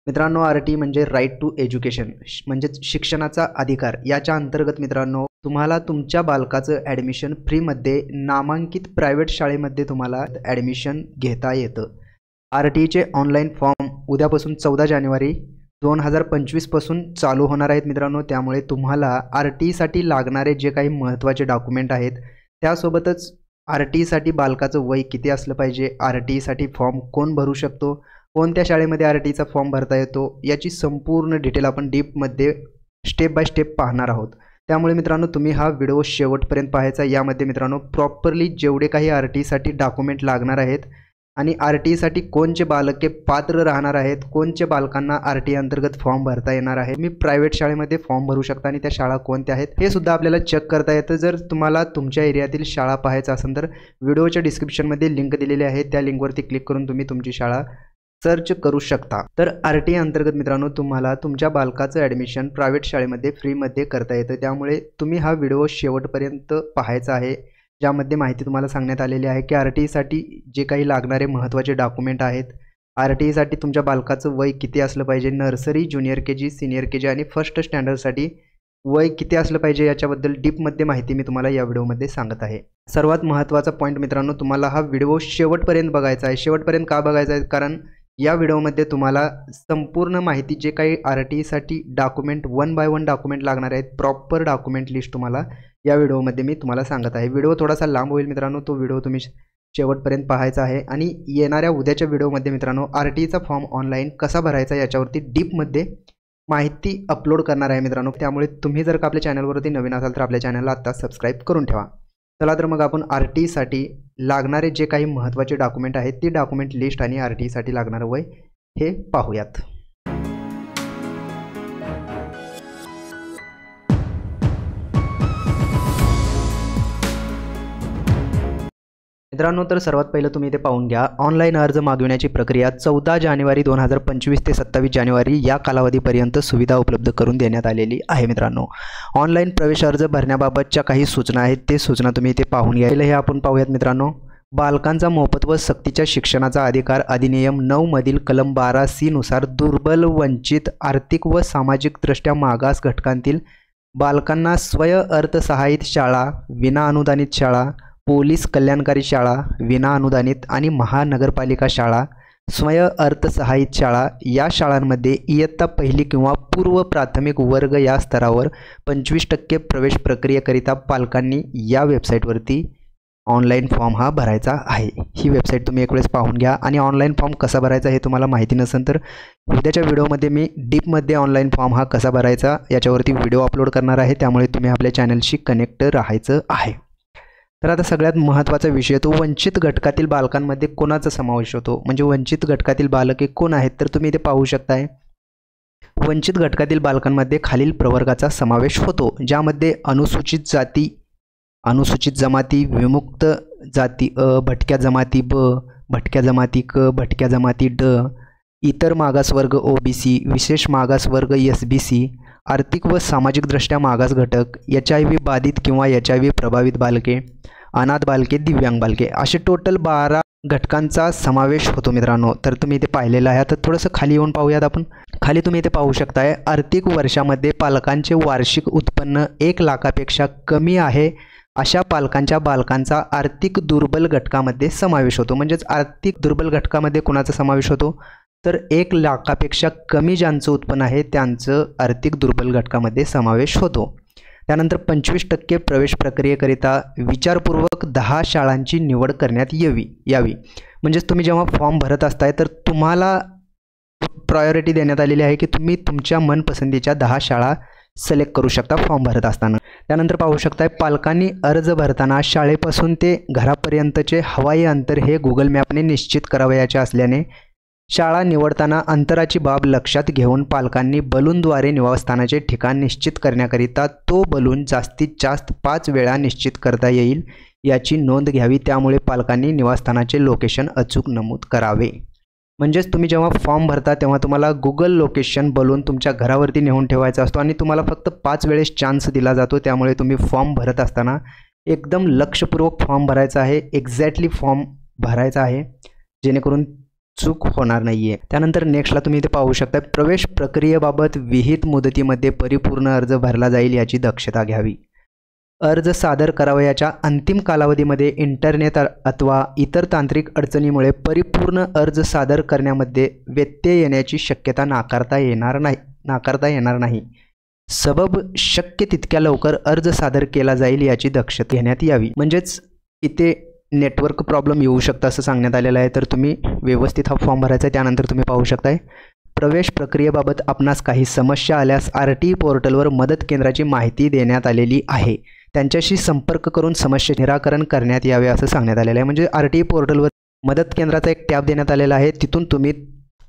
मित्रांनो, RT म्हणजे right to education म्हणजेच शिक्षणाचा अधिकार. याच्या अंतर्गत मित्रांनो तुम्हाला तुमच्या बालकाचं ॲडमिशन फ्रीमध्ये नामांकित प्रायव्हेट शाळेमध्ये तुम्हाला ॲडमिशन घेता येतं. RTचे ऑनलाईन फॉर्म उद्यापासून 14 जानेवारी 2025 पासून चालू होणार आहेत मित्रांनो. त्यामुळे तुम्हाला RTसाठी लागणारे जे काही महत्त्वाचे डॉक्युमेंट आहेत त्यासोबतच RTसाठी बालकाचं वय किती असलं पाहिजे, RTसाठी फॉर्म कोण भरू शकतो, कोणत्या शाळेमध्ये RTचा फॉर्म भरता येतो, याची संपूर्ण डिटेल आपण डीपमध्ये स्टेप बाय स्टेप पाहणार आहोत. त्यामुळे मित्रांनो तुम्ही हा व्हिडिओ शेवटपर्यंत पाहायचा. यामध्ये मित्रांनो प्रॉपरली जेवढे काही RTसाठी डॉक्युमेंट लागणार आहेत आणि RTसाठी कोणचे बालके पात्र राहणार आहेत, कोणचे बालकांना RT अंतर्गत फॉर्म भरता येणार आहे, मी प्रायव्हेट शाळेमध्ये फॉर्म भरू शकता आणि त्या शाळा कोणत्या आहेत हे सुद्धा आपल्याला चेक करता येतं. जर तुम्हाला तुमच्या एरियातील शाळा पाहायचा असेल तर व्हिडिओच्या डिस्क्रिप्शनमध्ये लिंक दिलेली आहे, त्या लिंकवरती क्लिक करून तुम्ही तुमची शाळा सर्च करू शकता. तर RT अंतर्गत मित्रांनो तुम्हाला तुमच्या बालकाचं ॲडमिशन प्रायव्हेट शाळेमध्ये फ्रीमध्ये करता येतं. त्यामुळे तुम्ही हा व्हिडिओ शेवटपर्यंत पाहायचा आहे, ज्यामध्ये माहिती तुम्हाला सांगण्यात आलेली आहे की RTसाठी जे काही लागणारे महत्त्वाचे डॉक्युमेंट आहेत, RTसाठी तुमच्या बालकाचं वय किती असलं पाहिजे, nursery, junior KG, senior KG आणि फर्स्ट स्टँडर्डसाठी वय किती असलं पाहिजे, याच्याबद्दल डीपमध्ये माहिती मी तुम्हाला या व्हिडिओमध्ये सांगत आहे. सर्वात महत्त्वाचा पॉईंट मित्रांनो, तुम्हाला हा व्हिडिओ शेवटपर्यंत बघायचा आहे. शेवटपर्यंत का बघायचा आहे? कारण या व्हिडिओमध्ये तुम्हाला संपूर्ण माहिती जे काही RTसाठी डॉक्युमेंट 1 बाय 1 डॉक्युमेंट लागणार आहेत, प्रॉपर डॉक्युमेंट लिस्ट तुम्हाला या व्हिडिओमध्ये मी तुम्हाला सांगत आहे. व्हिडिओ थोडासा लांब होईल मित्रांनो, तो व्हिडिओ तुम्ही शेवटपर्यंत पाहायचा आहे. आणि येणाऱ्या उद्याच्या व्हिडिओमध्ये मित्रांनो RTचा फॉर्म ऑनलाईन कसा भरायचा याच्यावरती डीपमध्ये माहिती अपलोड करणार आहे मित्रांनो. त्यामुळे तुम्ही जर का आपल्या चॅनलवरती नवीन असाल तर आपल्या चॅनलला आत्ता सबस्क्राईब करून ठेवा. चला तर मग आपण RTसाठी लागणारे जे काही महत्त्वाचे डॉक्युमेंट आहेत ती डॉक्युमेंट लिस्ट आणि RTसाठी लागणारं वय हे पाहूयात. मित्रांनो, तर सर्वात पहिलं तुम्ही इथे पाहून घ्या, ऑनलाईन अर्ज मागविण्याची प्रक्रिया 14 जानेवारी 2025 ते 27 जानेवारी या कालावधीपर्यंत सुविधा उपलब्ध करून देण्यात आलेली आहे. मित्रांनो, ऑनलाईन प्रवेश अर्ज भरण्याबाबतच्या काही सूचना आहेत, ते सूचना तुम्ही इथे पाहून घ्या. हे आपण पाहूयात मित्रांनो. बालकांचा मोफत व सक्तीच्या शिक्षणाचा अधिकार अधिनियम 9 मधील कलम 12C नुसार दुर्बल, वंचित, आर्थिक व सामाजिकदृष्ट्या मागास घटकांतील बालकांना स्वयंअर्थसहाय्यित शाळा, विनाअनुदानित शाळा, पोलीस कल्याणकारी शाळा, विनाअनुदानित आणि महानगरपालिका शाळा, स्वयंअर्थसहाय्यित शाळा या शाळांमध्ये इयत्ता पहिली किंवा पूर्व प्राथमिक वर्ग या स्तरावर 25% प्रवेश प्रक्रियेकरिता पालकांनी या वेबसाईटवरती ऑनलाईन फॉर्म हा भरायचा आहे. ही वेबसाईट तुम्ही एक वेळेस पाहून घ्या. आणि ऑनलाईन फॉर्म कसा भरायचा हे तुम्हाला माहिती नसेल तर उद्याच्या व्हिडिओमध्ये मी डीपमध्ये ऑनलाईन फॉर्म हा कसा भरायचा याच्यावरती व्हिडिओ अपलोड करणार आहे. त्यामुळे तुम्ही आपल्या चॅनलशी कनेक्ट राहायचं आहे. तर आता सगळ्यात महत्त्वाचा विषय तो वंचित घटकातील बालकांमध्ये कोणाचा समावेश होतो, म्हणजे वंचित घटकातील बालके कोण आहेत, तर तुम्ही इथे पाहू शकताय. वंचित घटकातील बालकांमध्ये खालील प्रवर्गाचा समावेश होतो, ज्यामध्ये अनुसूचित जाती, अनुसूचित जमाती, विमुक्त जाती अ, भटक्या जमाती ब, भटक्या जमाती क, भटक्या जमाती ड, इतर मागासवर्ग OBC, विशेष मागासवर्ग SBC, आर्थिक व सामाजिकदृष्ट्या मागास घटक, HIV बाधित किंवा HIV प्रभावित बालके, अनाथ बालके, दिव्यांग बालके, असे टोटल 12 घटकांचा समावेश होतो मित्रांनो. तर तुम्ही इथे पाहिलेलं आहे. तर थोडंसं खाली येऊन पाहूयात आपण. खाली तुम्ही इथे पाहू शकताय, आर्थिक वर्षामध्ये पालकांचे वार्षिक उत्पन्न 1 लाखापेक्षा कमी आहे अशा पालकांच्या बालकांचा आर्थिक दुर्बल घटकामध्ये समावेश होतो. म्हणजेच आर्थिक दुर्बल घटकामध्ये कोणाचा समावेश होतो, तर 1 लाखापेक्षा कमी ज्यांचं उत्पन्न आहे त्यांचं आर्थिक दुर्बल घटकामध्ये समावेश होतो. त्यानंतर 25% प्रवेश प्रक्रियेकरिता विचारपूर्वक 10 शाळांची निवड करण्यात यावी. म्हणजेच तुम्ही जेव्हा फॉर्म भरत असताय तर तुम्हाला प्रायोरिटी देण्यात आलेली आहे की तुम्ही तुमच्या मनपसंतीच्या 10 शाळा सिलेक्ट करू शकता फॉर्म भरत असताना. त्यानंतर पाहू शकताय, पालकांनी अर्ज भरताना शाळेपासून ते घरापर्यंतचे हवाई अंतर हे गुगल मॅपने निश्चित करावयाचे असल्याने शाळा निवडताना अंतराची बाब लक्षात घेऊन पालकांनी बलूनद्वारे निवासस्थानाचे ठिकाण निश्चित करण्याकरिता तो बलून जास्तीत जास्त 5 वेळा निश्चित करता येईल याची नोंद घ्यावी. त्यामुळे पालकांनी निवासस्थानाचे लोकेशन अचूक नमूद करावे. म्हणजेच तुम्ही जेव्हा फॉर्म भरता तेव्हा तुम्हाला गुगल लोकेशन बलून तुमच्या घरावरती नेऊन ठेवायचा असतो आणि तुम्हाला फक्त 5 वेळेस चान्स दिला जातो. त्यामुळे तुम्ही फॉर्म भरत असताना एकदम लक्षपूर्वक फॉर्म भरायचा आहे, एक्झॅक्टली फॉर्म भरायचा आहे, जेणेकरून चूक होणार नाही आहे. त्यानंतर नेक्स्टला तुम्ही इथे पाहू शकता, प्रवेश प्रक्रियेबाबत विहित मुदतीमध्ये परिपूर्ण अर्ज भरला जाईल याची दक्षता घ्यावी. अर्ज सादर करावयाच्या अंतिम कालावधीमध्ये इंटरनेट अथवा इतर तांत्रिक अडचणीमुळे परिपूर्ण अर्ज सादर करण्यामध्ये व्यत्यय येण्याची शक्यता नाकारता येणार नाही. सबब शक्य तितक्या लवकर अर्ज सादर केला जाईल याची दक्षता घेण्यात यावी. म्हणजेच इथे नेटवर्क प्रॉब्लेम येऊ शकतं असं सांगण्यात आलेलं आहे. तर तुम्ही व्यवस्थित हा फॉर्म भरायचा आहे. त्यानंतर तुम्ही पाहू शकताय, प्रवेश प्रक्रियेबाबत आपणास काही समस्या आल्यास RTE पोर्टलवर मदत केंद्राची माहिती देण्यात आलेली आहे. त्यांच्याशी संपर्क करून समस्या निराकरण करण्यात यावे असं सांगण्यात आलेलं आहे. म्हणजे RTE पोर्टलवर मदत केंद्राचा एक टॅब देण्यात आलेला आहे. तिथून तुम्ही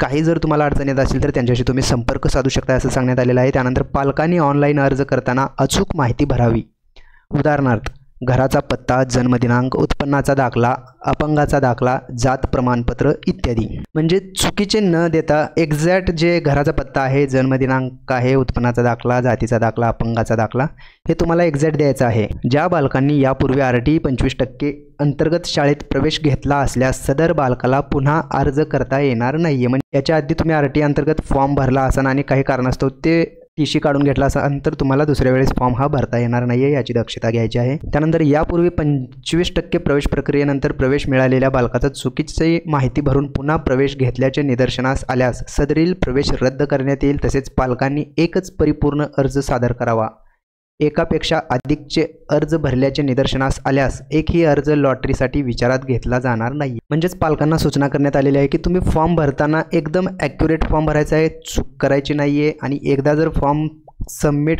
काही जर तुम्हाला अडचण येत असेल तर त्यांच्याशी तुम्ही संपर्क साधू शकता असं सांगण्यात आलेलं आहे. त्यानंतर पालकांनी ऑनलाईन अर्ज करताना अचूक माहिती भरावी. उदाहरणार्थ, घराचा पत्ता, जन्मदिनांक, उत्पन्नाचा दाखला, अपंगाचा दाखला, जात प्रमाणपत्र इत्यादी. म्हणजे चुकीचे न देता एक्झॅक्ट जे घराचा पत्ता आहे, जन्मदिनांक आहे, उत्पन्नाचा दाखला, जातीचा दाखला, अपंगाचा दाखला हे तुम्हाला एक्झॅक्ट द्यायचं आहे. ज्या बालकांनी यापूर्वी RTE 25% अंतर्गत शाळेत प्रवेश घेतला असल्यास सदर बालकाला पुन्हा अर्ज करता येणार नाही आहे. म्हणजे याच्या आधी तुम्ही RTE अंतर्गत फॉर्म भरला असाल आणि काही कारणास्तव ते TC काढून घेतला असाल तर तुम्हाला दुसऱ्या वेळेस फॉर्म हा भरता येणार नाही आहे, याची दक्षता घ्यायची आहे. त्यानंतर यापूर्वी 25% प्रवेश प्रक्रियेनंतर प्रवेश मिळालेल्या बालकाचा चुकीची माहिती भरून पुन्हा प्रवेश घेतल्याचे निदर्शनास आल्यास सदरील प्रवेश रद्द करण्यात येईल. तसेच पालकांनी एकच परिपूर्ण अर्ज सादर करावा. एकापेक्षा अधिकचे अर्ज भरल्याचे निदर्शनास आल्यास एकही अर्ज लॉटरीसाठी विचारात घेतला जाणार नाही. म्हणजेच पालकांना सूचना करण्यात आलेली आहे की तुम्ही फॉर्म भरताना एकदम ॲक्युरेट फॉर्म भरायचा आहे, चूक करायची नाही आहे. आणि एकदा जर फॉर्म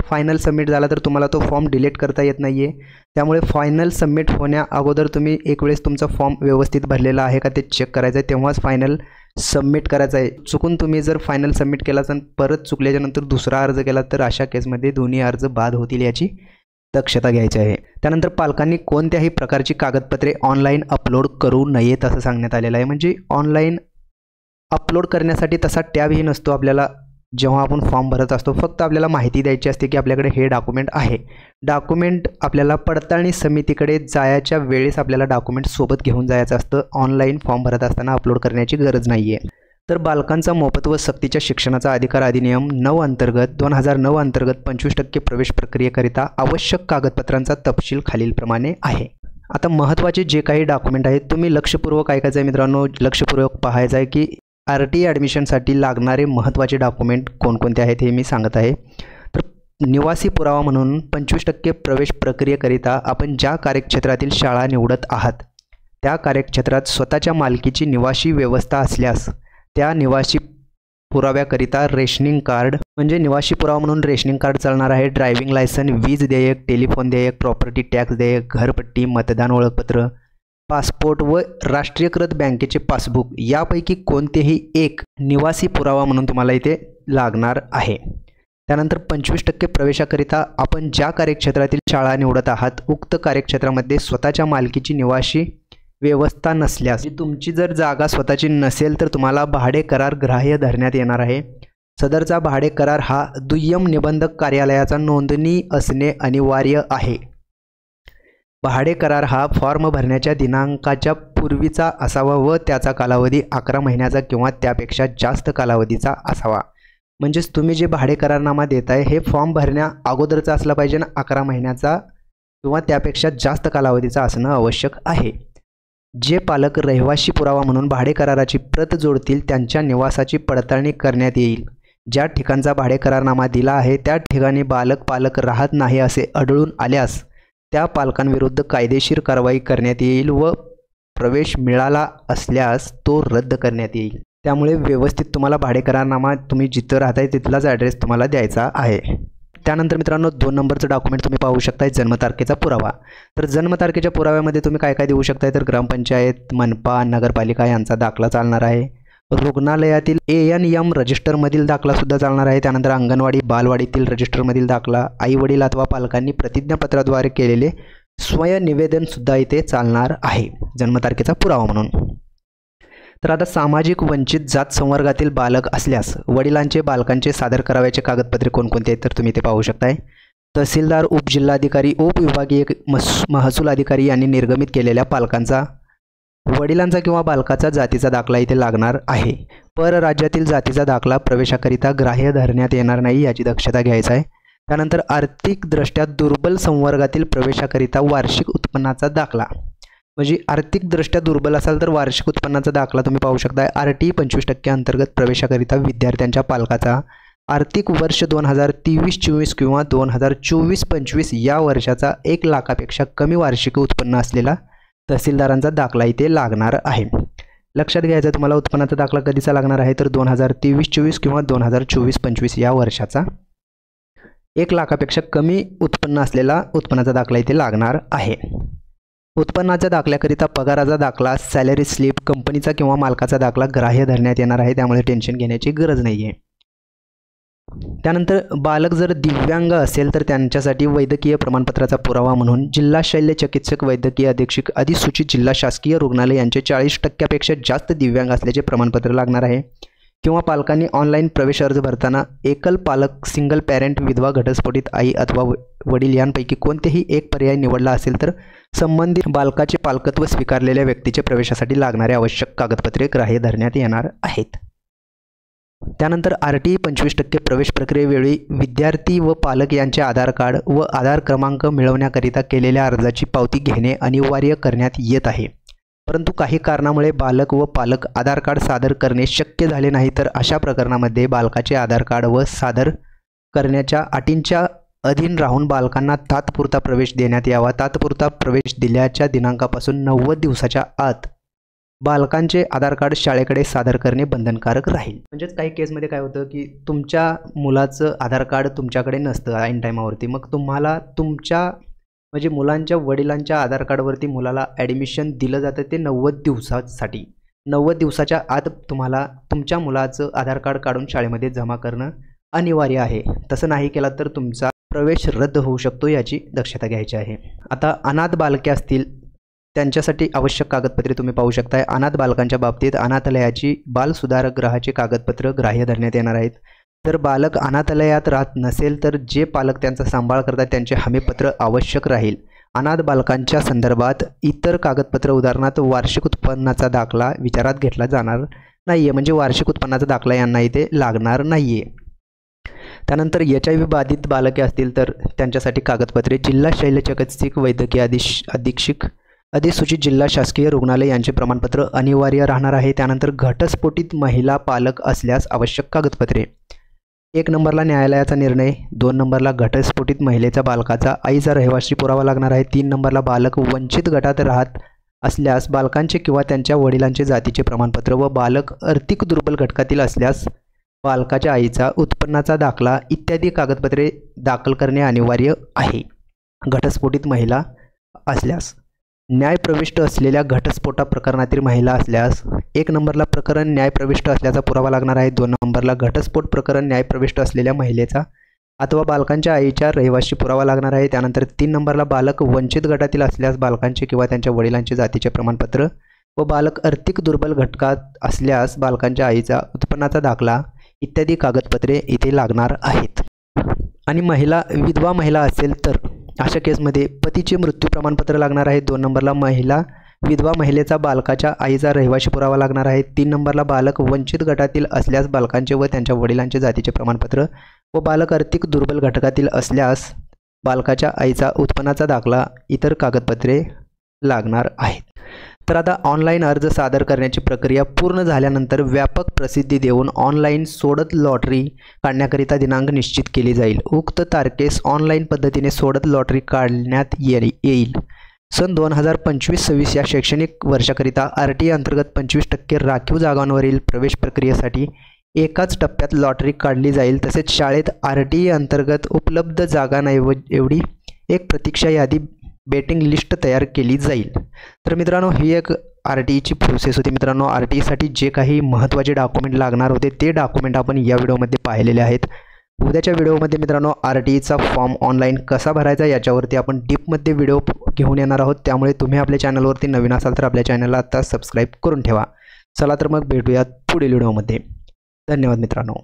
फायनल सबमिट झाला तर तुम्हाला तो फॉर्म डिलीट करता येत नाही आहे. त्यामुळे फायनल सबमिट होण्या अगोदर तुम्ही एक वेळेस तुमचा फॉर्म व्यवस्थित भरलेला आहे का ते चेक करायचं आहे, तेव्हाच फायनल सबमिट करायचं आहे. चुकून तुम्ही जर फायनल सबमिट केला आणि परत चुकल्याच्यानंतर दुसरा अर्ज केला तर अशा केसमध्ये दोन्ही अर्ज बाद होतील, याची दक्षता घ्यायची आहे. त्यानंतर पालकांनी कोणत्याही प्रकारची कागदपत्रे ऑनलाईन अपलोड करू नयेत असं सांगण्यात आलेलं आहे. म्हणजे ऑनलाईन अपलोड करण्यासाठी तसा टॅबही नसतो आपल्याला जेव्हा आपण फॉर्म भरत असतो. फक्त आपल्याला माहिती द्यायची असते की आपल्याकडे हे डॉक्युमेंट आहे. डॉक्युमेंट आपल्याला पडताळणी समितीकडे जायच्या वेळेस आपल्याला डॉक्युमेंट सोबत घेऊन जायचं असतं. ऑनलाईन फॉर्म भरत असताना अपलोड करण्याची गरज नाही आहे. तर बालकांचा मोफत व सक्तीच्या शिक्षणाचा अधिकार अधिनियम 2009 अंतर्गत 25% प्रवेश प्रक्रियेकरिता आवश्यक कागदपत्रांचा तपशील खालीलप्रमाणे आहे. आता महत्त्वाचे जे काही डॉक्युमेंट आहेत तुम्ही लक्षपूर्वक ऐकायचं आहे मित्रांनो, लक्षपूर्वक पाहायचं आहे की RTE ॲडमिशनसाठी लागणारे महत्त्वाचे डॉक्युमेंट कोणकोणते आहेत हे मी सांगत आहे. तर निवासी पुरावा म्हणून 25% प्रवेश प्रक्रियेकरिता आपण ज्या कार्यक्षेत्रातील शाळा निवडत आहात त्या कार्यक्षेत्रात स्वतःच्या मालकीची निवासी व्यवस्था असल्यास त्या निवासी पुराव्याकरिता रेशनिंग कार्ड, म्हणजे निवासी पुरावा म्हणून रेशनिंग कार्ड चालणार आहे. ड्रायव्हिंग लायसन, वीज देयक, टेलिफोन देयक, प्रॉपर्टी टॅक्स देयक, घरपट्टी, मतदान ओळखपत्र, पासपोर्ट व राष्ट्रीयकृत बँकेचे पासबुक यापैकी कोणतेही एक निवासी पुरावा म्हणून तुम्हाला इथे लागणार आहे. त्यानंतर 25% प्रवेशाकरिता आपण ज्या कार्यक्षेत्रातील शाळा निवडत आहात उक्त कार्यक्षेत्रामध्ये स्वतःच्या मालकीची निवासी व्यवस्था नसल्यास, तुमची जर जागा स्वतःची नसेल तर तुम्हाला भाडे करार ग्राह्य धरण्यात येणार आहे. सदरचा भाडे करार हा दुय्यम निबंधक कार्यालयाचा नोंदणी असणे अनिवार्य आहे. भाडे करार हा फॉर्म भरण्याच्या दिनांकाच्या पूर्वीचा असावा व त्याचा कालावधी 11 महिन्याचा किंवा त्यापेक्षा जास्त कालावधीचा असावा. म्हणजेच तुम्ही जे भाडे करारनामा देताय हे फॉर्म भरण्या अगोदरचा असला पाहिजे ना 11 महिन्याचा किंवा त्यापेक्षा जास्त कालावधीचा असणं आवश्यक आहे. जे पालक रहिवासी पुरावा म्हणून भाडे कराराची प्रत जोडतील त्यांच्या निवासाची पडताळणी करण्यात येईल. ज्या ठिकाणचा भाडे करारनामा दिला आहे त्या ठिकाणी पालक राहत नाही असे आढळून आल्यास त्या पालकांविरुद्ध कायदेशीर कारवाई करण्यात येईल व प्रवेश मिळाला असल्यास तो रद्द करण्यात येईल. त्यामुळे व्यवस्थित तुम्हाला भाडे करारनामा तुम्ही जिथं राहताय तिथलाच ॲड्रेस तुम्हाला द्यायचा आहे. त्यानंतर मित्रांनो 2 नंबरचं डॉक्युमेंट तुम्ही पाहू शकताय, जन्मतारखेचा पुरावा. तर जन्मतारखेच्या पुराव्यामध्ये तुम्ही काय काय देऊ शकताय तर ग्रामपंचायत, मनपा, नगरपालिका यांचा दाखला चालणार आहे. रुग्णालयातील ANM रजिस्टरमधील दाखलासुद्धा चालणार आहे. त्यानंतर अंगणवाडी बालवाडीतील रजिस्टरमधील दाखला, आईवडील अथवा पालकांनी प्रतिज्ञापत्राद्वारे केलेले स्वयंनिवेदनसुद्धा इथे चालणार आहे जन्मतारखेचा पुरावा म्हणून. तर आता सामाजिक वंचित जात संवर्गातील बालक असल्यास वडिलांचे बालकांचे सादर करावयाचे कागदपत्रे कोणकोणते आहेत तर तुम्ही ते पाहू शकताय. तहसीलदार, उपजिल्हाधिकारी, उपविभागीय महसूल अधिकारी यांनी निर्गमित केलेल्या पालकांचा वडिलांचा किंवा बालकाचा जातीचा दाखला इथे लागणार आहे. परराज्यातील जातीचा दाखला प्रवेशाकरिता ग्राह्य धरण्यात येणार नाही याची दक्षता घ्यायची आहे. त्यानंतर आर्थिकदृष्ट्या दुर्बल संवर्गातील प्रवेशाकरिता वार्षिक उत्पन्नाचा दाखला, म्हणजे आर्थिकदृष्ट्या दुर्बल असाल तर वार्षिक उत्पन्नाचा दाखला तुम्ही पाहू शकता. RT 25% अंतर्गत प्रवेशाकरिता विद्यार्थ्यांच्या पालकाचा आर्थिक वर्ष 2023-24 किंवा 2024-25 या वर्षाचा 1 लाखापेक्षा कमी वार्षिक उत्पन्न असलेला तहसीलदारांचा दाखला इथे लागणार आहे. लक्षात घ्यायचं तुम्हाला उत्पन्नाचा दाखला कधीचा लागणार आहे तर 2023-24 किंवा 2024-25 या वर्षाचा 1 लाखापेक्षा कमी उत्पन्न असलेला उत्पन्नाचा दाखला इथे लागणार आहे. उत्पन्नाच्या दाखल्याकरिता पगाराचा दाखला, सॅलरी स्लिप, कंपनीचा किंवा मालकाचा दाखला ग्राह्य धरण्यात येणार आहे, त्यामुळे टेन्शन घेण्याची गरज नाही आहे. त्यानंतर बालक जर दिव्यांग असेल तर त्यांच्यासाठी वैद्यकीय प्रमाणपत्राचा पुरावा म्हणून जिल्हा शल्य चिकित्सक वैद्यकीय अधीक्षक अधिसूचित जिल्हा शासकीय रुग्णालय यांचे 40%पेक्षा जास्त दिव्यांग असल्याचे प्रमाणपत्र लागणार आहे. किंवा पालकांनी ऑनलाईन प्रवेश अर्ज भरताना एकल पालक, सिंगल पॅरेंट, विधवा, घटस्फोटित आई अथवा वडील यांपैकी कोणतेही एक पर्याय निवडला असेल तर संबंधित बालकाचे पालकत्व स्वीकारलेल्या व्यक्तीचे प्रवेशासाठी लागणारे आवश्यक कागदपत्रे ग्राह्य धरण्यात येणार आहेत. त्यानंतर RT 25% प्रवेश प्रक्रियेवेळी विद्यार्थी व पालक यांचे आधार कार्ड व आधार क्रमांक मिळवण्याकरिता केलेल्या अर्जाची पावती घेणे अनिवार्य करण्यात येत आहे. परंतु काही कारणामुळे बालक व पालक आधार कार्ड सादर करणे शक्य झाले नाही तर अशा प्रकरणामध्ये बालकाचे आधार कार्ड व सादर करण्याच्या अटींच्या अधीन राहून बालकांना तात्पुरता प्रवेश देण्यात यावा. तात्पुरता प्रवेश दिल्याच्या दिनांकापासून 90 दिवसाच्या आत बालकांचे आधार कार्ड शाळेकडे सादर करणे बंधनकारक राहील. म्हणजेच काही केसमध्ये काय होतं की तुमच्या मुलाचं आधार कार्ड तुमच्याकडे नसतं ऐन टायमावरती, मग तुम्हाला तुमच्या म्हणजे मुलांच्या वडिलांच्या आधार कार्डवरती मुलाला ॲडमिशन दिलं जातं ते 90 दिवसासाठी. 90 दिवसाच्या आत तुम्हाला तुमच्या मुलाचं आधार कार्ड काढून शाळेमध्ये जमा करणं अनिवार्य आहे. तसं नाही केलं तर तुमचा प्रवेश रद्द होऊ शकतो, याची दक्षता घ्यायची आहे. आता अनाथ बालके असतील त्यांच्यासाठी आवश्यक कागदपत्रे तुम्ही पाहू शकताय. अनाथ बालकांच्या बाबतीत अनाथालयाची बालसुधारगृहाची कागदपत्र ग्राह्य धरण्यात येणार आहेत. जर बालक अनाथालयात राहत नसेल तर जे पालक त्यांचा सांभाळ करतात त्यांचे हमीपत्र आवश्यक राहील. अनाथ बालकांच्या संदर्भात इतर कागदपत्र उदाहरणार्थ वार्षिक उत्पन्नाचा दाखला विचारात घेतला जाणार नाही आहे, म्हणजे वार्षिक उत्पन्नाचा दाखला यांना इथे लागणार नाही आहे. त्यानंतर HIV बाधित बालके असतील तर त्यांच्यासाठी कागदपत्रे जिल्हा शल्य चिकित्सक वैद्यकीय अधीक्षक अधिसूचित जिल्हा शासकीय रुग्णालय यांचे प्रमाणपत्र अनिवार्य राहणार आहे. त्यानंतर घटस्फोटित महिला पालक असल्यास आवश्यक कागदपत्रे 1 नंबरला न्यायालयाचा निर्णय, 2 नंबरला घटस्फोटित महिलेचा बालकाचा आईचा रहिवासी पुरावा लागणार आहे, 3 नंबरला बालक वंचित गटात राहत असल्यास बालकांचे किंवा त्यांच्या वडिलांचे जातीचे प्रमाणपत्र व बालक आर्थिक दुर्बल घटकातील असल्यास बालकाच्या आईचा उत्पन्नाचा दाखला इत्यादी कागदपत्रे दाखल करणे अनिवार्य आहे. घटस्फोटित महिला असल्यास न्यायप्रविष्ट असलेल्या घटस्फोटा प्रकरणातील महिला असल्यास 1 नंबरला प्रकरण न्यायप्रविष्ट असल्याचा पुरावा लागणार आहे, 2 नंबरला घटस्फोट प्रकरण न्यायप्रविष्ट असलेल्या महिलेचा अथवा बालकांच्या आईच्या रहिवासी पुरावा लागणार आहे. त्यानंतर 3 नंबरला बालक वंचित गटातील असल्यास बालकांचे किंवा त्यांच्या वडिलांचे जातीचे प्रमाणपत्र व बालक आर्थिक दुर्बल घटकात असल्यास बालकांच्या आईचा उत्पन्नाचा दाखला इत्यादी कागदपत्रे इथे लागणार आहेत. आणि विधवा महिला असेल तर अशा केसमध्ये पतीचे मृत्यू प्रमाणपत्र लागणार आहे. 2 नंबरला विधवा महिलेचा बालकाच्या आईचा रहिवासी पुरावा लागणार आहे. 3 नंबरला बालक वंचित गटातील असल्यास बालकांचे व त्यांच्या वडिलांचे जातीचे प्रमाणपत्र व बालक आर्थिक दुर्बल घटकातील असल्यास बालकाच्या आईचा उत्पन्नाचा दाखला इतर कागदपत्रे लागणार आहेत. तर आता ऑनलाईन अर्ज सादर करण्याची प्रक्रिया पूर्ण झाल्यानंतर व्यापक प्रसिद्धी देऊन ऑनलाईन सोडत लॉटरी काढण्याकरिता दिनांक निश्चित केली जाईल. उक्त तारखेस ऑनलाईन पद्धतीने सोडत लॉटरी काढण्यात येईल. सन 2025-26 या शैक्षणिक वर्षाकरिता RT अंतर्गत 25% राखीव जागांवरील प्रवेश प्रक्रियेसाठी एकाच टप्प्यात लॉटरी काढली जाईल. तसेच शाळेत RT अंतर्गत उपलब्ध जागांऐवजी एक प्रतीक्षा यादी बेटिंग लिस्ट तयार केली जाईल. तर मित्रांनो ही एक RTची प्रोसेस होती. मित्रांनो RTसाठी जे काही महत्त्वाचे डॉक्युमेंट लागणार होते ते डॉक्युमेंट आपण या व्हिडिओमध्ये पाहिलेले आहेत. उद्याच्या व्हिडिओमध्ये मित्रांनो RTचा फॉर्म ऑनलाईन कसा भरायचा याच्यावरती आपण डीपमध्ये व्हिडिओ घेऊन येणार आहोत. त्यामुळे तुम्ही आपल्या चॅनलवरती नवीन असाल तर आपल्या चॅनलला आता सबस्क्राईब करून ठेवा. चला तर मग भेटूयात पुढील व्हिडिओमध्ये. धन्यवाद मित्रांनो.